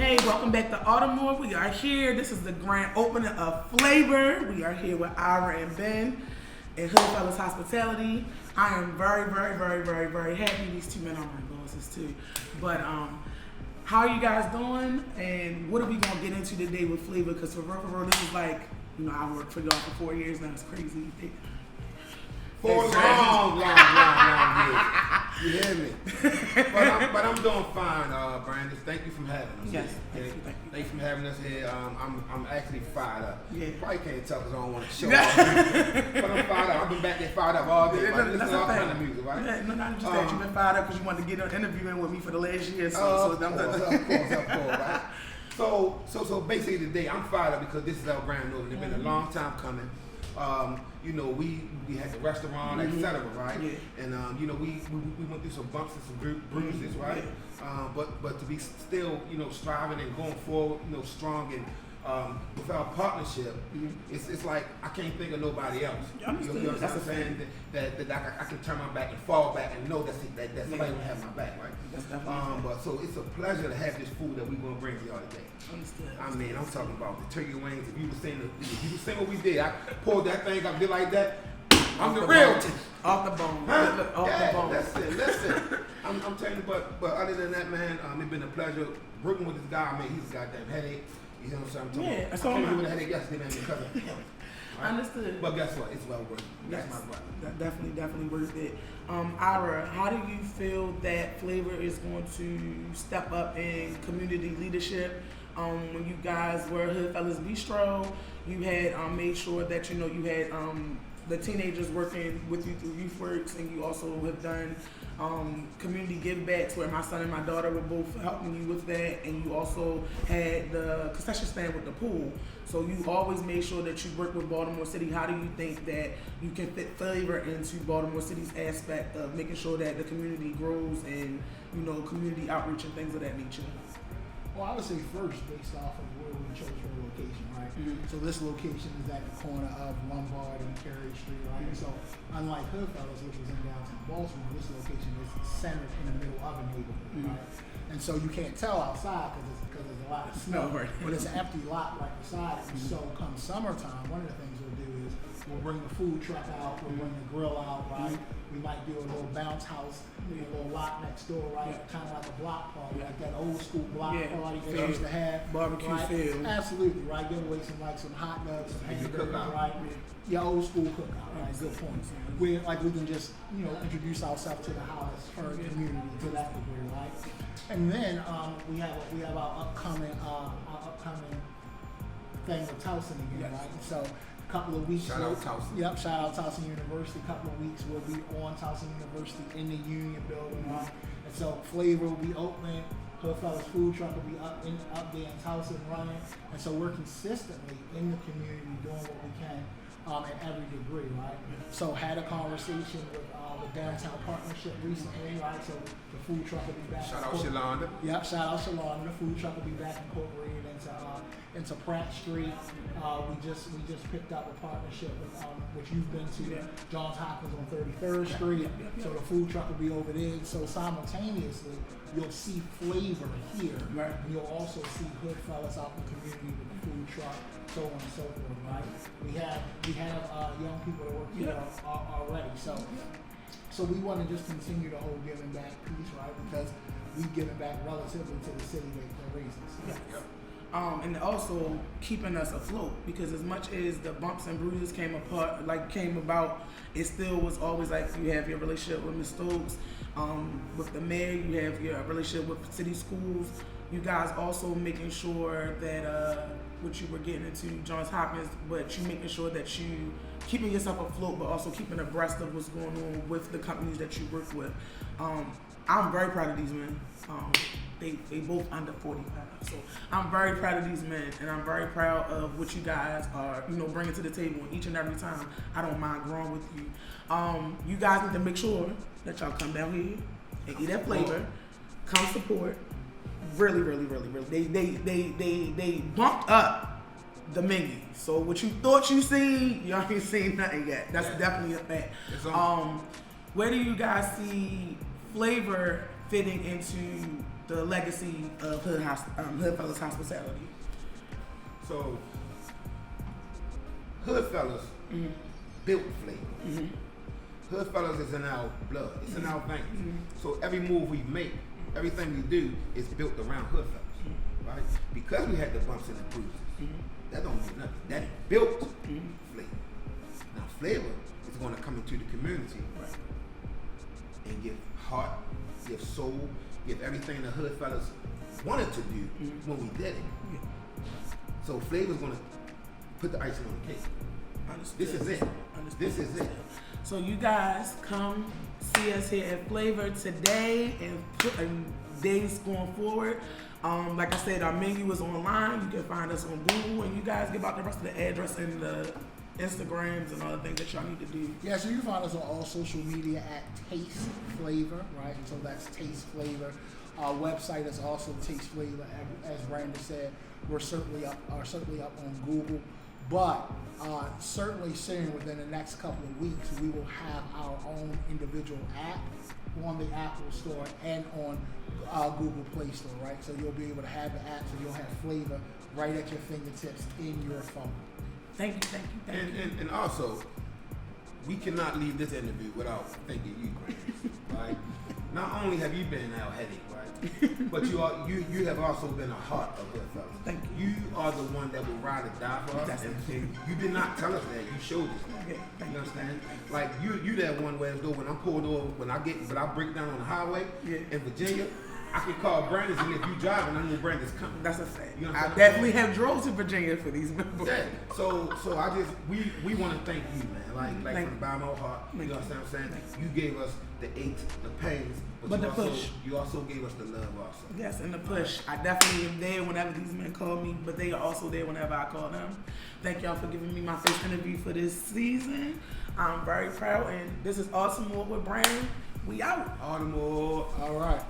Hey, welcome back to ARTIMORE. We are here. This is the grand opening of Flavr. We are here with Ira and Ben and Hood Fellas Hospitality. I am very, very, very, very, very happy. These two men are my bosses too. But how are you guys doing? And what are we gonna get into today with Flavr? Because for real, this is like, I worked for y'all for 4 years now. It's crazy. Four long years. You hear me? But I'm doing fine, Brandon. Thank you for having us. Yes, here. Thank you for having us here. I'm actually fired up. Yeah. You probably can't tell because I don't want to show off. But I'm fired up. I've been back there fired up all day. Right? Listen to all kind of music, right? Yeah, no, not just that. You've been fired up because you wanted to get an interviewing with me for the last year. Of course, right? So basically today I'm fired up because this is our grand opening. It's been a long time coming. We had the restaurant, etc., right? Yeah. And we went through some bumps and some bruises, right? Yeah. But to be still, striving and going forward, strong and with our partnership, it's like I can't think of nobody else. You know what I'm saying? That I can turn my back and fall back and know that somebody will have my back, right? That's definitely but so it's a pleasure to have this food that we're gonna bring to y'all today. I mean, I'm talking about the turkey wings. If you were seeing what we did, I pulled that thing up, did like that. I'm the real off the bone. Huh? Off the bone. That's it. Listen, I'm telling you, but other than that, man, it's been a pleasure working with this guy. I mean, he's a goddamn headache. You know what I'm saying? Yeah, I came here with a headache yesterday, man, because of him. Right? Understood. But guess what? It's well worth it. That's my brother. Definitely worth it. Ira, how do you feel that Flavr is going to step up in community leadership? When you guys were Hood Fellas Bistro, you had made sure that you had the teenagers working with you through YouthWorks, and you also have done community give backs where my son and my daughter were both helping you with that, and you also had the concession stand with the pool. So you always made sure that you work with Baltimore City. How do you think that you can fit Flavr into Baltimore City's aspect of making sure that the community grows and community outreach and things of that nature? Well, I would say first, based off of where we chose for a location, right? So this location is at the corner of Lombard and Carey Street, right? So unlike Hood Fellas, which was in downtown Baltimore, this location is centered in the middle of a neighborhood, right? And so you can't tell outside because there's a lot of snow, but it's an empty lot right beside it. And so come summertime, one of the things we'll do is we'll bring the food truck out, we'll bring the grill out, right? We might do a little bounce house, a little lot next door, right? Kind of like a block party, like that old school block party that used to have. Barbecue feel. Absolutely, right? Give away some hot dogs, some hamburgers, right? Yeah, old school cookout, right? Good point. We can just, introduce ourselves to the house, her community to that degree, right? And then we have our upcoming thing with Towson again, right? So couple of weeks. Shout out Towson. Yep, shout out Towson University. Couple of weeks we'll be on Towson University in the Union building, right? And so Flavr will be open. Hood Fellas food truck will be up there in Towson running. And so we're consistently in the community doing what we can at every degree, right? So had a conversation with the downtown partnership recently, right? So the food truck will be back. Shout out Shalonda. Yep, shout out Shalonda. The food truck will be back incorporated into Pratt Street. We just picked up a partnership with which you've been to, Johns Hopkins on 33rd Street. So the food truck will be over there. So simultaneously, you'll see Flavr here, right? And you'll also see Hood Fellas out in the community with the food truck, so on and so forth, right? We have young people that work here already. So we want to just continue the whole giving back piece, right? Because we've given back relatively to the city for reasons. And also keeping us afloat, because as much as the bumps and bruises came about, it still was always like you have your relationship with Ms. Stokes, with the mayor, you have your relationship with city schools. You guys also making sure that what you were getting into Johns Hopkins, but you making sure that you keeping yourself afloat, but also keeping abreast of what's going on with the companies that you work with. I'm very proud of these men. They both under 45, so I'm very proud of these men, and I'm very proud of what you guys are, bringing to the table. And each and every time, I don't mind growing with you. You guys need to make sure that y'all come down here and eat that Flavr, come support. Really. They bumped up the menu. So what you thought you seen, you ain't seen nothing yet. That's definitely a fact. Where do you guys see Flavr fitting into the legacy of Hood Fellas Hospitality? So, Hood Fellas built Flavr. Hood Fellas is in our blood. It's in our veins. So every move we make, everything we do is built around Hood Fellas, right? Because we had the bumps and the bruises, that don't mean nothing. That built Flavr. Now Flavr is going to come into the community and give heart, give soul, give everything the Hood Fellas wanted to do when we did it. So Flavr is going to put the icing on the cake. Understood. This is it. This is it. So you guys come see us here at Flavr today and days going forward. Like I said, our menu is online. You can find us on Google, and you guys give out the rest of the address and the Instagrams and all the things that y'all need to do. Yeah, so you can find us on all social media at Taste Flavr, right? So that's Taste Flavr. Our website is also Taste Flavr, as Brandon said. We're certainly up on Google, but certainly soon, within the next couple of weeks, we will have our own individual app on the Apple Store and on Google Play Store, right? So you'll be able to have the app, so you'll have Flavr right at your fingertips in your phone. Thank you. And also, we cannot leave this interview without thanking you, Grant. Right? Not only have you been our headache, right? But you have also been a heart of Hood Fellas. Thank you. You are the one that will ride or die for us. That's And the thing. you did not tell us that. You showed us that. Okay, You understand? Like you that one where as though when I'm pulled over, when I break down on the highway in Virginia, I can call Brandon, and if you driving, I know Brandon's coming. That's a fact. You know I definitely have drove to Virginia for these members. Yeah. So I just we want to thank you, man. Like from the bottom of my heart. You know what I'm saying? You gave us the aches, the pains, but the you also, push. You also gave us the love also. Yes, and the push. I definitely am there whenever these men call me, but they are also there whenever I call them. Thank y'all for giving me my first interview for this season. I'm very proud, and this is ARTIMORE with Brandon. We out. ARTIMORE. All right.